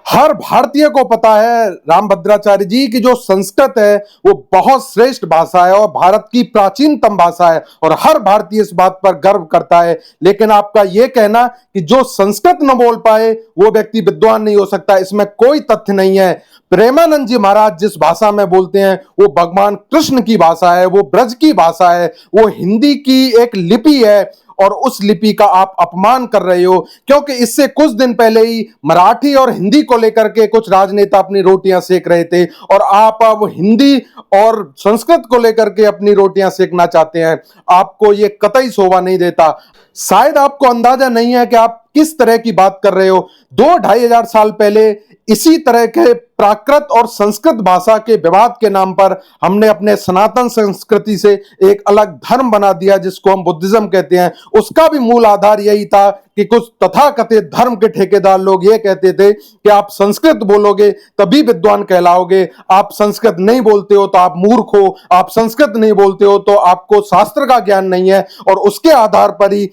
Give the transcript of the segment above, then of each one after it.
हर भारतीय को पता है रामभद्राचार्य जी की जो संस्कृत है वो बहुत श्रेष्ठ भाषा है और भारत की प्राचीनतम भाषा है और हर भारतीय इस बात पर गर्व करता है। लेकिन आपका यह कहना कि जो संस्कृत न बोल पाए वो व्यक्ति विद्वान नहीं हो सकता, इसमें कोई तथ्य नहीं है। प्रेमानंद जी महाराज जिस भाषा में बोलते हैं वो भगवान कृष्ण की भाषा है, वो ब्रज की भाषा है, वो हिंदी की एक लिपि है और उस लिपि का आप अपमान कर रहे हो, क्योंकि इससे कुछ दिन पहले ही मराठी और हिंदी को लेकर के कुछ राजनेता अपनी रोटियां सेक रहे थे और आप अब हिंदी और संस्कृत को लेकर के अपनी रोटियां सेकना चाहते हैं। आपको यह कतई शोभा नहीं देता। शायद आपको अंदाजा नहीं है कि आप किस तरह की बात कर रहे हो। 2-2,500 साल पहले इसी तरह के प्राकृत और संस्कृत भाषा के विवाद के नाम पर हमने अपने सनातन संस्कृति से एक अलग धर्म बना दिया जिसको हम बुद्धिज्म कहते हैं। उसका भी मूल आधार यही था कि कुछ तथाकथित धर्म के ठेकेदार लोग ये कहते थे कि आप संस्कृत बोलोगे तभी विद्वान कहलाओगे, आप संस्कृत नहीं बोलते हो तो आप मूर्ख हो, आप संस्कृत नहीं बोलते हो तो आपको शास्त्र का ज्ञान नहीं है। और उसके आधार पर ही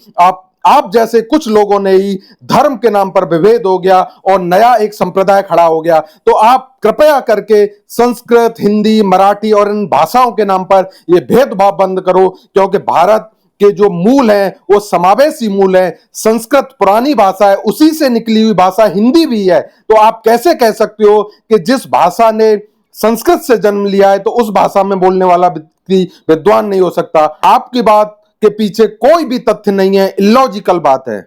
आप जैसे कुछ लोगों ने ही धर्म के नाम पर विभेद हो गया और नया एक संप्रदाय खड़ा हो गया। तो आप कृपया करके संस्कृत, हिंदी, मराठी और इन भाषाओं के नाम पर यह भेदभाव बंद करो, क्योंकि भारत के जो मूल हैं वो समावेशी मूल है। संस्कृत पुरानी भाषा है, उसी से निकली हुई भाषा हिंदी भी है। तो आप कैसे कह सकते हो कि जिस भाषा ने संस्कृत से जन्म लिया है तो उस भाषा में बोलने वाला व्यक्ति विद्वान नहीं हो सकता। आपकी बात के पीछे कोई भी तथ्य नहीं है, इलॉजिकल बात है।